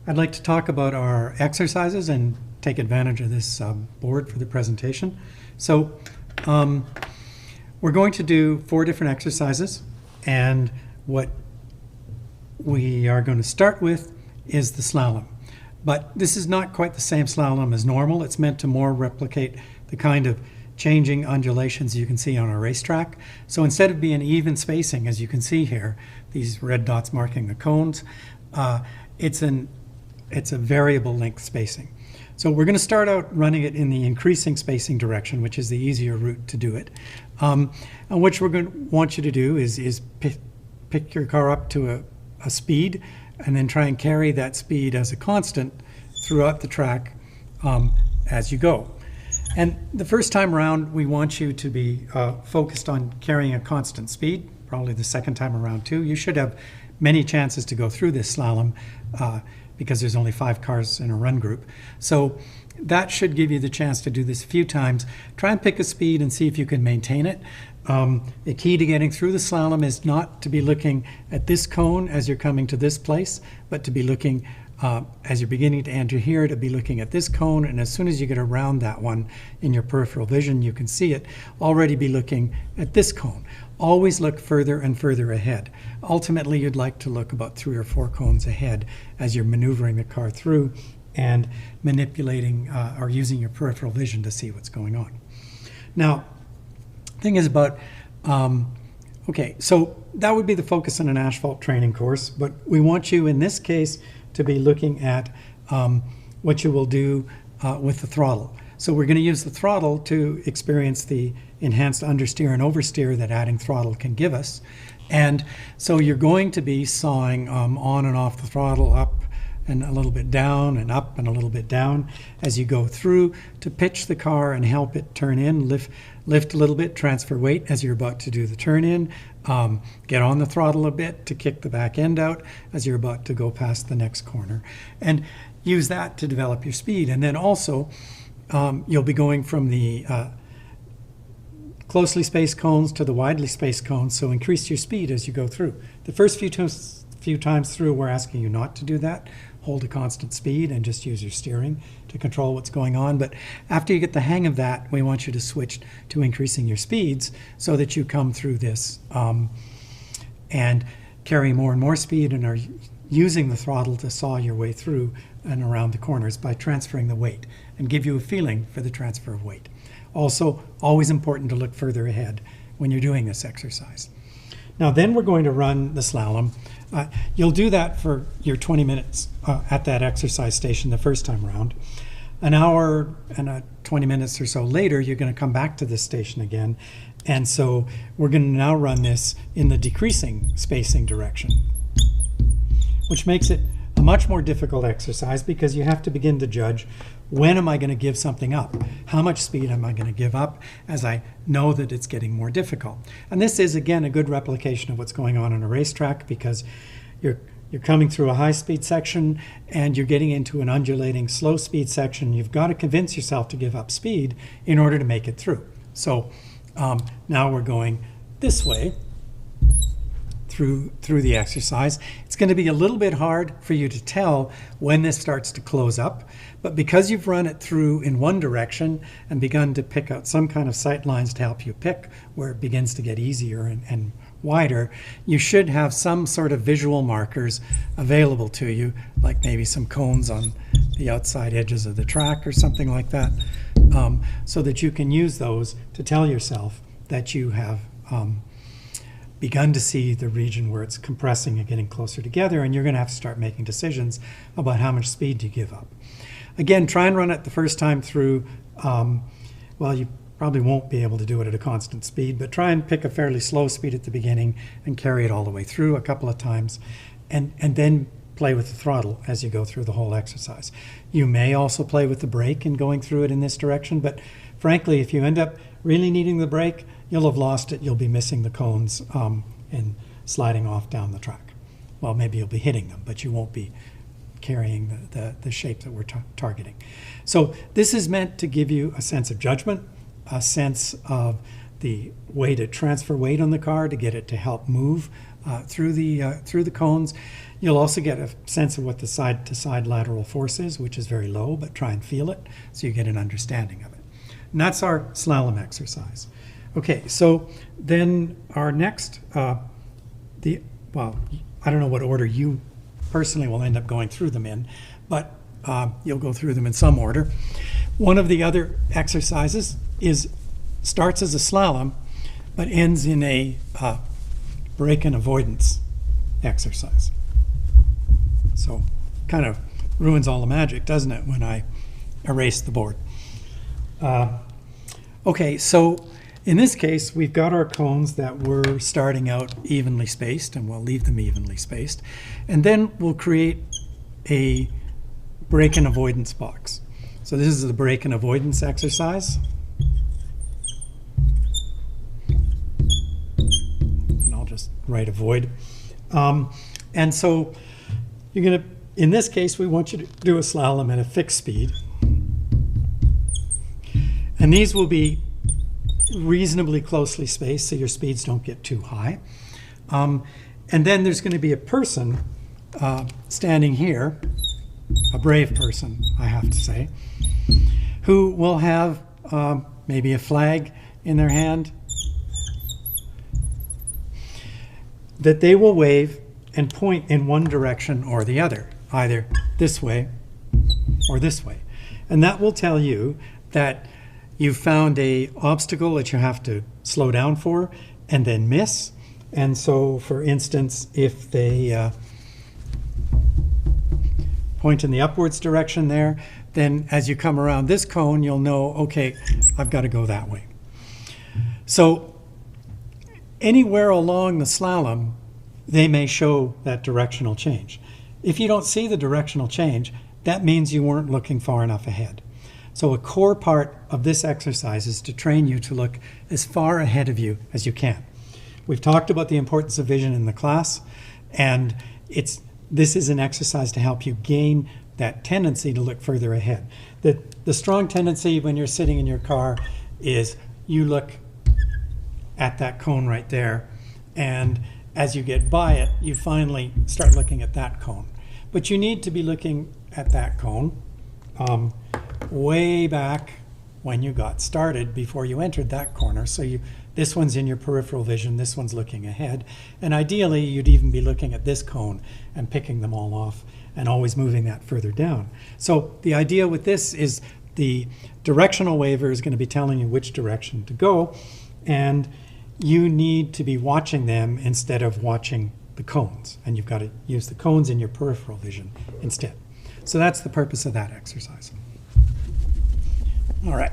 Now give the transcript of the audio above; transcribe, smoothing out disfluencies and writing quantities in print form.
I'd like to talk about our exercises and take advantage of this board for the presentation. So we're going to do 4 different exercises, and what we are going to start with is the slalom. But this is not quite the same slalom as normal. It's meant to more replicate the kind of changing undulations you can see on a racetrack. So instead of being even spacing, as you can see here, these red dots marking the cones, it's a variable length spacing. So we're going to start out running it in the increasing spacing direction, which is the easier route to do it. And what we're going to want you to do is pick your car up to a speed, and then try and carry that speed as a constant throughout the track as you go. And the first time around, we want you to be focused on carrying a constant speed. Probably the second time around too. You should have many chances to go through this slalom because there's only 5 cars in a run group. So that should give you the chance to do this a few times. Try and pick a speed and see if you can maintain it. The key to getting through the slalom is not to be looking at this cone as you're coming to this place, but to be looking as you're beginning to enter here, to be looking at this cone, and as soon as you get around that one in your peripheral vision, you can see it, already be looking at this cone. Always look further and further ahead. Ultimately, you'd like to look about 3 or 4 cones ahead as you're maneuvering the car through and manipulating or using your peripheral vision to see what's going on. Now, thing is about, okay, so that would be the focus on an asphalt training course, but we want you in this case to be looking at what you will do with the throttle. So we're going to use the throttle to experience the enhanced understeer and oversteer that adding throttle can give us. And so you're going to be sawing on and off the throttle, up and a little bit down and up and a little bit down as you go through to pitch the car and help it turn in, lift a little bit, transfer weight as you're about to do the turn in, get on the throttle a bit to kick the back end out as you're about to go past the next corner, and use that to develop your speed. And then also you'll be going from the closely spaced cones to the widely spaced cones, so increase your speed as you go through. The first few times through, we're asking you not to do that. Hold a constant speed and just use your steering to control what's going on. But after you get the hang of that, we want you to switch to increasing your speeds so that you come through this and carry more and more speed and are using the throttle to saw your way through and around the corners by transferring the weight and give you a feeling for the transfer of weight. Also, always important to look further ahead when you're doing this exercise. Now then we're going to run the slalom. You'll do that for your 20 minutes at that exercise station the first time around. An hour and 20 minutes or so later, you're going to come back to this station again. And so we're going to now run this in the decreasing spacing direction, which makes it a much more difficult exercise because you have to begin to judge, when am I going to give something up? How much speed am I going to give up as I know that it's getting more difficult? And this is, again, a good replication of what's going on a racetrack because you're coming through a high-speed section and you're getting into an undulating slow-speed section. You've got to convince yourself to give up speed in order to make it through. So now we're going this way through the exercise. It's going to be a little bit hard for you to tell when this starts to close up, but because you've run it through in one direction and begun to pick out some kind of sight lines to help you pick where it begins to get easier and wider, you should have some sort of visual markers available to you, like maybe some cones on the outside edges of the track or something like that, so that you can use those to tell yourself that you have begun to see the region where it's compressing and getting closer together, and you're going to have to start making decisions about how much speed you give up. Again, try and run it the first time through. Well, you probably won't be able to do it at a constant speed, but try and pick a fairly slow speed at the beginning and carry it all the way through a couple of times, and then play with the throttle as you go through the whole exercise. You may also play with the brake in going through it in this direction, but frankly, if you end up really needing the brake, you'll have lost it. You'll be missing the cones and sliding off down the track. Well, maybe you'll be hitting them, but you won't be carrying the shape that we're targeting. So this is meant to give you a sense of judgment, a sense of the way to transfer weight on the car to get it to help move through the cones. You'll also get a sense of what the side-to-side lateral force is, which is very low, but try and feel it so you get an understanding of it. And that's our slalom exercise. Okay, so then our next, well, I don't know what order you personally will end up going through them in, but you'll go through them in some order. One of the other exercises starts as a slalom, but ends in a break and avoidance exercise. So kind of ruins all the magic, doesn't it, when I erase the board? Okay, so in this case, we've got our cones that were starting out evenly spaced, and we'll leave them evenly spaced. And then we'll create a break and avoidance box. So this is the break and avoidance exercise. And I'll just write avoid. And so you're going to, in this case, we want you to do a slalom at a fixed speed. And these will be reasonably closely spaced so your speeds don't get too high. And then there's going to be a person standing here, a brave person, I have to say, who will have maybe a flag in their hand that they will wave and point in one direction or the other, either this way or this way. And that will tell you that you've found an obstacle that you have to slow down for and then miss. And so, for instance, if they point in the upwards direction there, then as you come around this cone, you'll know, okay, I've got to go that way. So anywhere along the slalom, they may show that directional change. If you don't see the directional change, that means you weren't looking far enough ahead. So a core part of this exercise is to train you to look as far ahead of you as you can. We've talked about the importance of vision in the class, and this is an exercise to help you gain that tendency to look further ahead. The strong tendency when you're sitting in your car is you look at that cone right there, and as you get by it, you finally start looking at that cone. But you need to be looking at that cone way back when you got started before you entered that corner. So this one's in your peripheral vision, this one's looking ahead, and ideally you'd even be looking at this cone and picking them all off and always moving that further down. So the idea with this is the directional waver is going to be telling you which direction to go, and you need to be watching them instead of watching the cones, and you've got to use the cones in your peripheral vision instead. So that's the purpose of that exercise. All right.